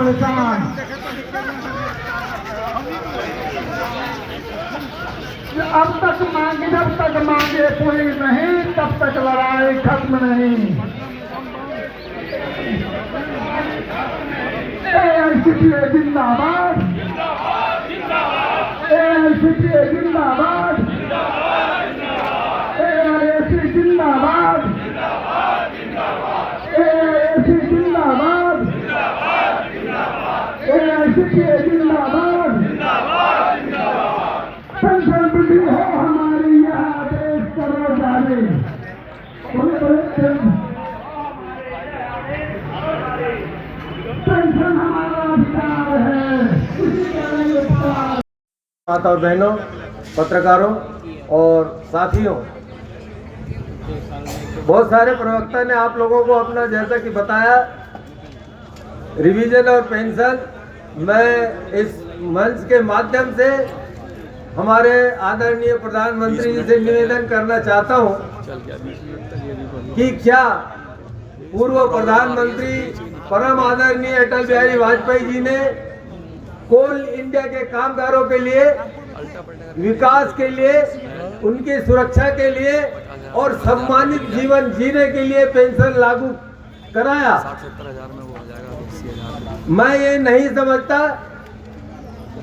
परेशान। अब तक मांगे, जब तक मांगे पूरी नहीं तब तक लड़ाई खत्म नहीं। एआईसीटीए जिंदाबाद, एआईसीटीए जिंदाबाद, एआईसी जिंदाबाद, एआईसी जिंदाबाद, एआईसीटीए जिंदाबाद। पेंशन वृद्धि हो हमारी, यहाँ देश करो जाने। पेंशन हमारा अधिकार है। माता और बहनों, पत्रकारों और साथियों, बहुत सारे प्रवक्ता ने आप लोगों को अपना जैसा कि बताया रिवीजन और पेंशन, मैं इस मंच के माध्यम से हमारे आदरणीय प्रधानमंत्री जी से निवेदन करना चाहता हूं कि क्या पूर्व प्रधानमंत्री परम आदरणीय अटल बिहारी वाजपेयी जी ने कोल इंडिया के कामगारों के लिए, विकास के लिए, उनकी सुरक्षा के लिए और सम्मानित जीवन जीने के लिए पेंशन लागू कराया। मैं ये नहीं समझता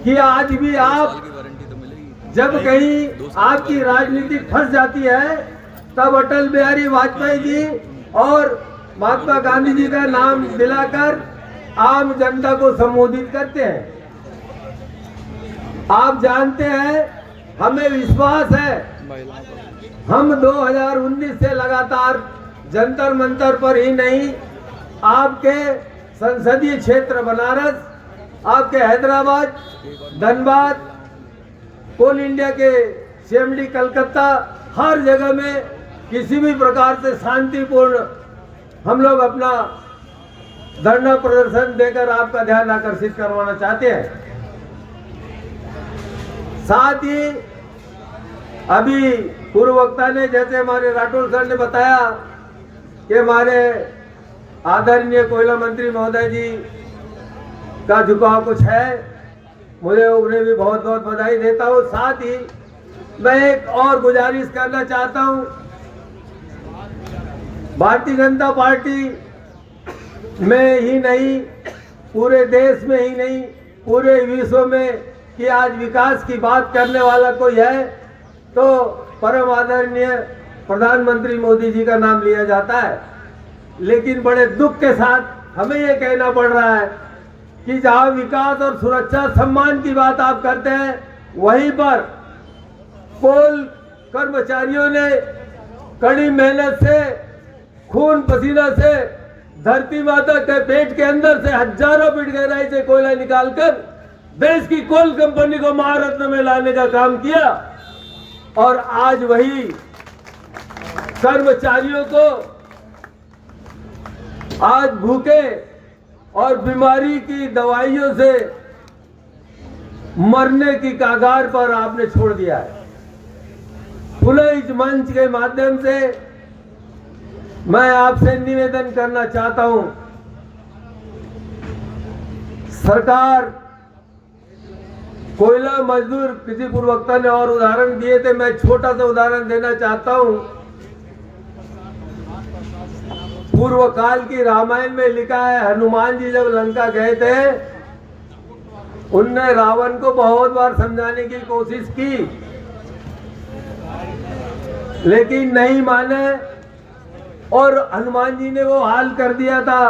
कि आज भी आप जब कहीं आपकी राजनीति फंस जाती है तब अटल बिहारी वाजपेयी जी और महात्मा गांधी जी का नाम दिलाकर आम जनता को संबोधित करते हैं। आप जानते हैं, हमें विश्वास है, हम 2019 से लगातार जंतर मंतर पर ही नहीं, आपके संसदीय क्षेत्र बनारस, आपके हैदराबाद, धनबाद, कोल इंडिया के सीएमडी कलकत्ता, हर जगह में किसी भी प्रकार से शांतिपूर्ण हम लोग अपना धरना प्रदर्शन देकर आपका ध्यान आकर्षित करवाना चाहते हैं। साथ ही अभी पूर्व वक्ता ने, जैसे हमारे राठौर सर ने बताया कि हमारे आदरणीय कोयला मंत्री महोदय जी का झुकाव कुछ है, मुझे उन्हें भी बहुत बहुत बधाई देता हूँ। साथ ही मैं एक और गुजारिश करना चाहता हूँ, भारतीय जनता पार्टी में ही नहीं, पूरे देश में ही नहीं, पूरे विश्व में कि आज विकास की बात करने वाला कोई है तो परम आदरणीय प्रधानमंत्री मोदी जी का नाम लिया जाता है। लेकिन बड़े दुख के साथ हमें ये कहना पड़ रहा है कि जहां विकास और सुरक्षा सम्मान की बात आप करते हैं, वहीं पर कोल कर्मचारियों ने कड़ी मेहनत से, खून पसीना से, धरती माता के पेट के अंदर से हजारों फीट गहराई से कोयला निकालकर देश की कोल कंपनी को महारत्न में लाने का काम किया। और आज वही कर्मचारियों को आज भूखे और बीमारी की दवाइयों से मरने की कगार पर आपने छोड़ दिया है। पुनः इस मंच के माध्यम से मैं आपसे निवेदन करना चाहता हूं, सरकार कोयला मजदूर, किसी पूर्ववक्ता ने और उदाहरण दिए थे, मैं छोटा सा उदाहरण देना चाहता हूं। पूर्व काल की रामायण में लिखा है, हनुमान जी जब लंका गए थे, उनने रावण को बहुत बार समझाने की कोशिश की, लेकिन नहीं माने और हनुमान जी ने वो हाल कर दिया था।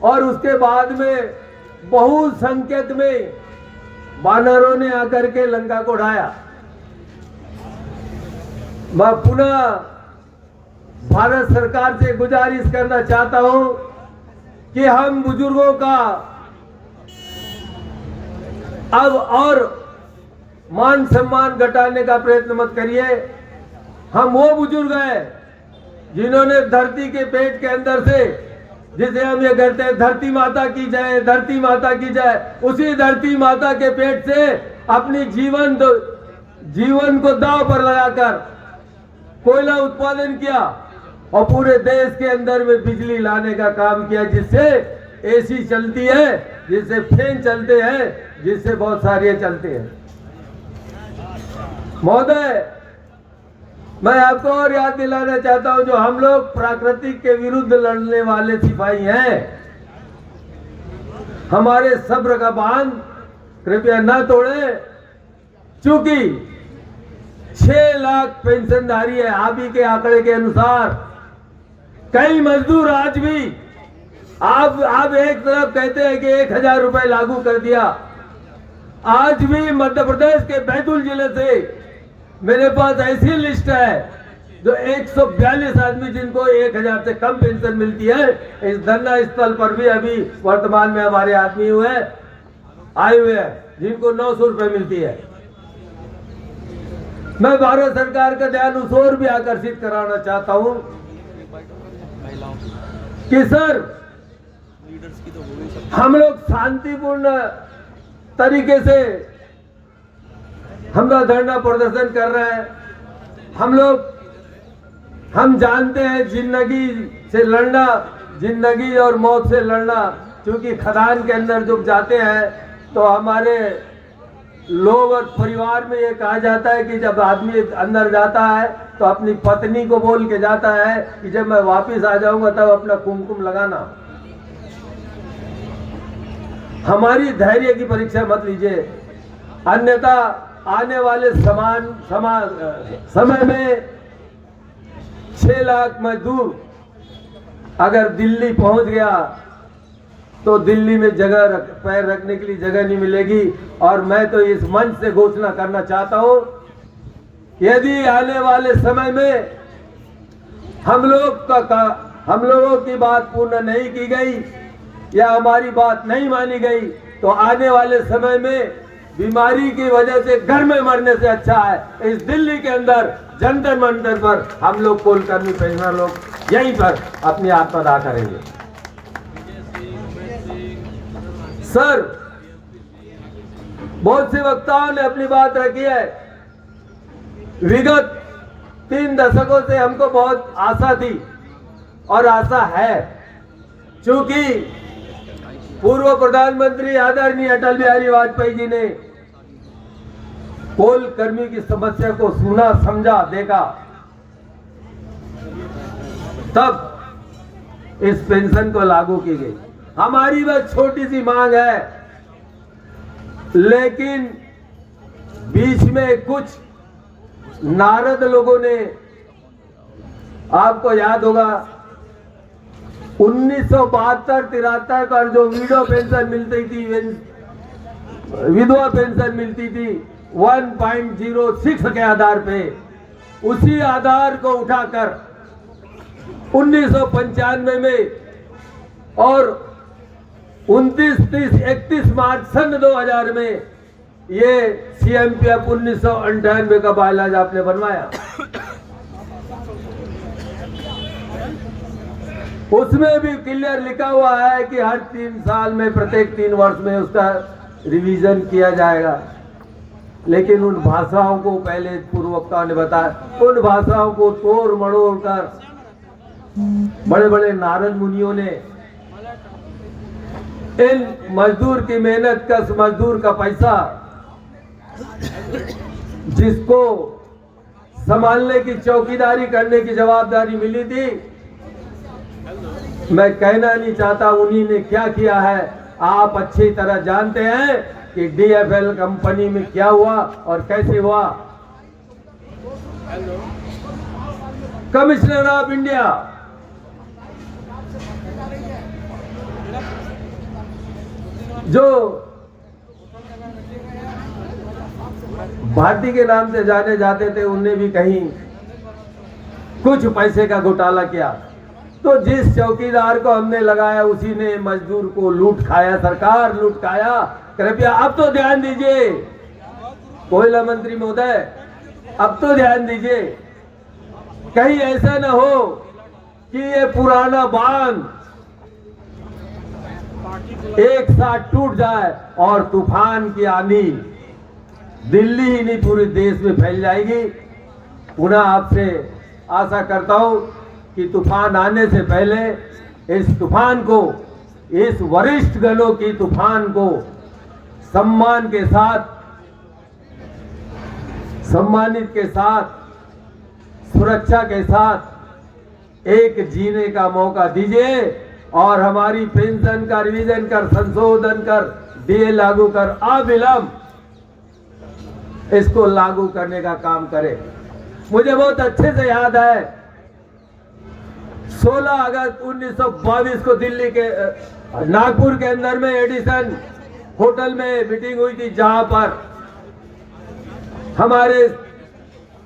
और उसके बाद में बहुत संख्यक में वानरों ने आकर के लंका को ढाया। मैं पुनः भारत सरकार से गुजारिश करना चाहता हूं कि हम बुजुर्गों का अब और मान सम्मान घटाने का प्रयत्न मत करिए। हम वो बुजुर्ग हैं जिन्होंने धरती के पेट के अंदर से, जिसे हम ये कहते हैं धरती माता की जय, धरती माता की जय, उसी धरती माता के पेट से अपनी जीवन को दांव पर लगाकर कोयला उत्पादन किया और पूरे देश के अंदर में बिजली लाने का काम किया, जिससे एसी चलती है, जिससे फैन चलते हैं, जिससे बहुत सारे चलते हैं। महोदय, मैं आपको और याद दिलाना चाहता हूं, जो हम लोग प्राकृतिक के विरुद्ध लड़ने वाले सिपाही हैं, हमारे सब्र का बांध कृपया न तोड़े, क्योंकि 6 लाख पेंशनधारी है। आप ही के आंकड़े के अनुसार कई मजदूर आज भी, आप एक तरफ कहते हैं कि 1000 रुपए लागू कर दिया, आज भी मध्य प्रदेश के बैतूल जिले से मेरे पास ऐसी लिस्ट है जो 142 आदमी जिनको 1000 से कम पेंशन मिलती है। इस धरना स्थल पर भी अभी वर्तमान में हमारे आदमी आए हुए हैं जिनको 900 रुपए मिलती है। मैं भारत सरकार का ध्यान उस ओर भी आकर्षित कराना चाहता हूं कि सर, हम लोग शांतिपूर्ण तरीके से हम लोग धरना प्रदर्शन कर रहे हैं। हम जानते हैं जिंदगी से लड़ना, जिंदगी और मौत से लड़ना, क्योंकि खदान के अंदर जब जाते हैं तो हमारे लोग और परिवार में ये कहा जाता है कि जब आदमी अंदर जाता है तो अपनी पत्नी को बोल के जाता है कि जब मैं वापस आ जाऊंगा तब अपना कुमकुम लगाना। हमारी धैर्य की परीक्षा मत लीजिए, अन्यथा आने वाले समय में 6 लाख मजदूर अगर दिल्ली पहुंच गया तो दिल्ली में पैर रखने के लिए जगह नहीं मिलेगी। और मैं तो इस मंच से घोषणा करना चाहता हूं, यदि आने वाले समय में हम लोगों की बात पूर्ण नहीं की गई या हमारी बात नहीं मानी गई तो आने वाले समय में बीमारी की वजह से घर में मरने से अच्छा है इस दिल्ली के अंदर जंतर मंतर पर हम लोग कोलकर्मी पेंशनर लोग यहीं पर अपनी आत्मदाह करेंगे। सर, बहुत से वक्ताओं ने अपनी बात रखी है। विगत 3 दशकों से हमको बहुत आशा थी और आशा है, क्योंकि पूर्व प्रधानमंत्री आदरणीय अटल बिहारी वाजपेयी जी ने कोल कर्मी की समस्या को सुना, समझा, देखा, तब इस पेंशन को लागू की गई। हमारी बस छोटी सी मांग है, लेकिन बीच में कुछ नारद लोगों ने, आपको याद होगा 1972-73 पर जो विडो पेंशन मिलती थी, विधवा पेंशन मिलती थी 1.06 के आधार पे, उसी आधार को उठाकर 1995 में और 29, 30, 31 मार्च सन 2000 में ये CMPF 1998 का बायलाज आपने बनवाया। उसमें भी क्लियर लिखा हुआ है कि हर 3 साल में, प्रत्येक 3 वर्ष में उसका रिवीजन किया जाएगा। लेकिन उन भाषाओं को, पहले पूर्व वक्ताओं ने बताया, उन भाषाओं को तोड़ मड़ोड़ कर बड़े बड़े नारद मुनियों ने इन मजदूर की मेहनत कश मजदूर का पैसा, जिसको संभालने की, चौकीदारी करने की जवाबदारी मिली थी, मैं कहना नहीं चाहता उन्हीं ने क्या किया है। आप अच्छी तरह जानते हैं कि DFL कंपनी में क्या हुआ और कैसे हुआ। कमिश्नर ऑफ इंडिया जो भारती के नाम से जाने जाते थे, उनने भी कहीं कुछ पैसे का घोटाला किया। तो जिस चौकीदार को हमने लगाया उसी ने मजदूर को लूट खाया, सरकार लूट खाया। कृपया अब तो ध्यान दीजिए कोयला मंत्री महोदय, अब तो ध्यान दीजिए, कहीं ऐसा न हो कि ये पुराना बांध एक साथ टूट जाए और तूफान की आंधी दिल्ली ही नहीं पूरे देश में फैल जाएगी। पुनः आपसे आशा करता हूं कि तूफान आने से पहले इस तूफान को इस वरिष्ठ गणों की तूफान को सम्मान के साथ, सम्मानित के साथ, सुरक्षा के साथ एक जीने का मौका दीजिए और हमारी पेंशन का रिवीजन कर, संशोधन कर, डीए लागू कर, अविलंब इसको लागू करने का काम करें। मुझे बहुत अच्छे से याद है 16 अगस्त 1922 को दिल्ली के नागपुर के अंदर में एडिसन होटल में मीटिंग हुई थी, जहां पर हमारे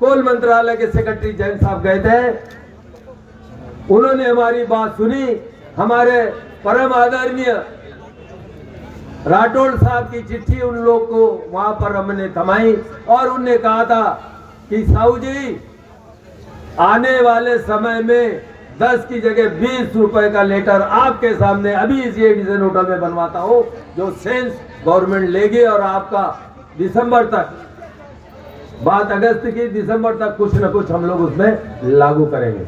कोल मंत्रालय के सेक्रेटरी जैन साहब गए थे। उन्होंने हमारी बात सुनी। हमारे परम आदरणीय राठौड़ साहब की चिट्ठी उन लोग को वहां पर हमने थमाई और उनने कहा था कि साहू जी, आने वाले समय में 10 की जगह 20 रुपए का लेटर आपके सामने अभी इसी एडिसन होटल में बनवाता हूं, जो सेंस गवर्नमेंट लेगी और आपका दिसंबर तक, बात अगस्त की, दिसंबर तक कुछ न कुछ हम लोग उसमें लागू करेंगे।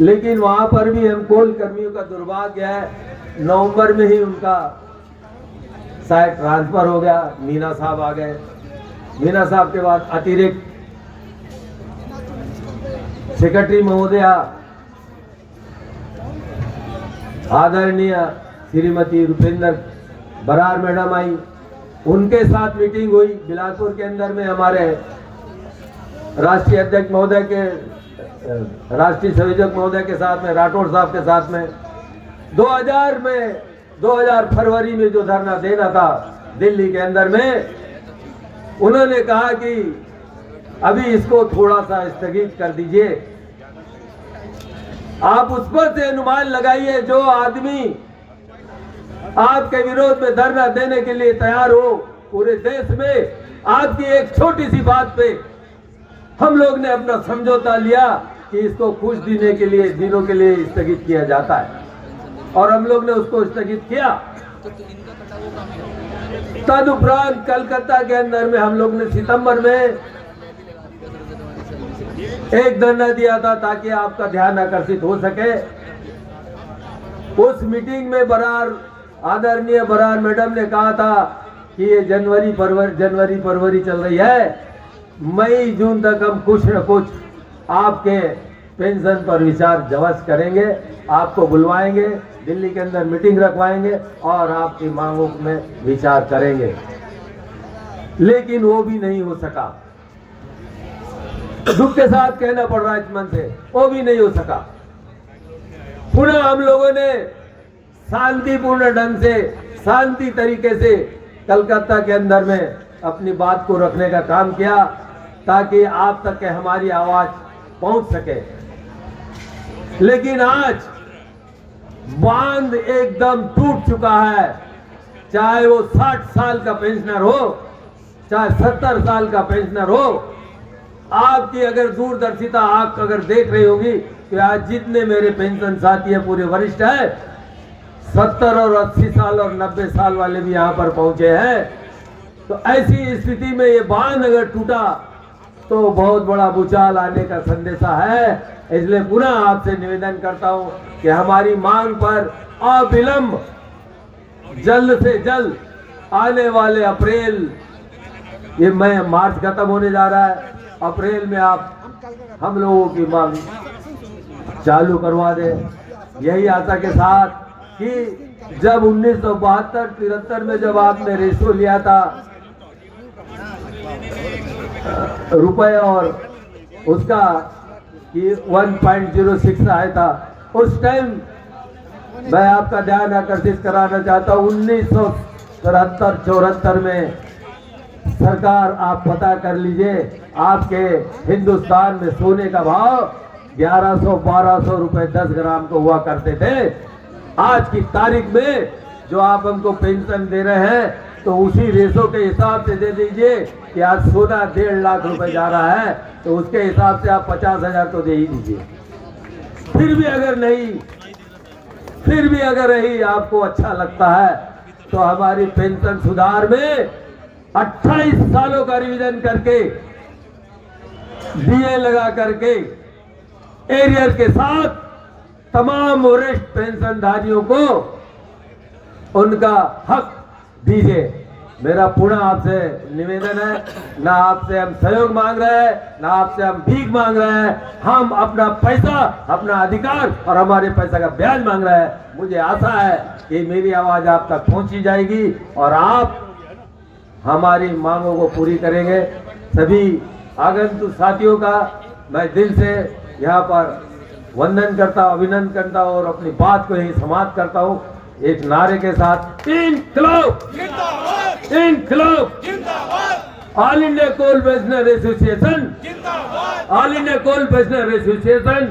लेकिन वहां पर भी हम कोल कर्मियों का दुर्भाग्य है, नवंबर में ही उनका शायद ट्रांसफर हो गया। मीना साहब आ गए। मीना साहब के बाद अतिरिक्त सेक्रेटरी महोदया आदरणीय श्रीमती रुपेंद्र बरार मैडम आई। उनके साथ मीटिंग हुई बिलासपुर के अंदर में। हमारे राष्ट्रीय अध्यक्ष महोदय के, राष्ट्रीय संयोजक महोदय के साथ में, राठौड़ साहब के साथ में 2000 फरवरी में जो धरना देना था दिल्ली के अंदर में, उन्होंने कहा कि अभी इसको थोड़ा सा स्थगित कर दीजिए। आप उस पर से अनुमान लगाइए, जो आदमी आपके विरोध में धरना देने के लिए तैयार हो पूरे देश में, आपकी एक छोटी सी बात पे हम लोग ने अपना समझौता लिया कि इसको कुछ दिनों के लिए स्थगित किया जाता है, और हम लोग ने उसको स्थगित किया। तदुपरांत कलकत्ता के अंदर में हम लोग ने सितंबर में एक धरना दिया था ताकि आपका ध्यान आकर्षित हो सके। उस मीटिंग में आदरणीय बरार मैडम ने कहा था कि ये जनवरी फरवरी चल रही है, मई जून तक हम कुछ न कुछ आपके पेंशन पर विचार जवस करेंगे, आपको बुलवाएंगे, दिल्ली के अंदर मीटिंग रखवाएंगे और आपकी मांगों में विचार करेंगे। लेकिन वो भी नहीं हो सका। दुख के साथ कहना पड़ रहा है इस मन से, वो भी नहीं हो सका। पुनः हम लोगों ने शांतिपूर्ण ढंग से, शांति तरीके से कलकत्ता के अंदर में अपनी बात को रखने का काम किया ताकि आप तक हमारी आवाज पहुंच सके। लेकिन आज बांध एकदम टूट चुका है। चाहे वो 60 साल का पेंशनर हो, चाहे 70 साल का पेंशनर हो, आपकी अगर दूरदर्शिता आंख अगर देख रही होगी तो आज जितने मेरे पेंशन साथी है पूरे वरिष्ठ है, 70 और 80 साल और 90 साल वाले भी यहाँ पर पहुंचे हैं। तो ऐसी स्थिति में ये बांध अगर टूटा तो बहुत बड़ा भूचाल आने का संदेशा है। इसलिए पुनः आपसे निवेदन करता हूं कि हमारी मांग पर अविलंब जल्द से जल्द आने वाले अप्रैल, ये मार्च खत्म होने जा रहा है, अप्रैल में आप हम लोगों की मांग चालू करवा दें। यही आशा के साथ कि जब 1972-73 में जब आपने रेशो लिया था रुपए और उसका कि 1.06 आया था, उस टाइम मैं आपका ध्यान आकर्षित कराना चाहता हूँ 1973-74 में सरकार, आप पता कर लीजिए, आपके हिंदुस्तान में सोने का भाव 1100-1200 रुपए 10 ग्राम को हुआ करते थे। आज की तारीख में जो आप हमको पेंशन दे रहे हैं तो उसी रेशो के हिसाब से दे दीजिए कि आज सोना 1.5 लाख रुपए जा रहा है, तो उसके हिसाब से आप 50,000 तो दे ही दीजिए। फिर भी अगर यही आपको अच्छा लगता है तो हमारी पेंशन सुधार में 28 सालों का रिवीजन करके, डीए लगा करके, एरियर के साथ तमाम वरिष्ठ पेंशनधारियों को उनका हक दीजिए। मेरा पूर्ण आपसे निवेदन है, ना आपसे हम सहयोग मांग रहे हैं, ना आपसे हम भीख मांग रहे हैं। हम अपना पैसा, अपना अधिकार और हमारे पैसा का ब्याज मांग रहे हैं। मुझे आशा है कि मेरी आवाज आप तक पहुंची जाएगी और आप हमारी मांगों को पूरी करेंगे। सभी आगंतुक साथियों का मैं दिल से यहाँ पर वंदन करता हूँ, अभिनंदन करता हूँ और अपनी बात को ही समाप्त करता हूँ एक नारे के साथ, इनकलाब इनकलाब। ऑल इंडिया कोल पेंशनर एसोसिएशन, ऑल इंडिया कोल पेंशनर एसोसिएशन।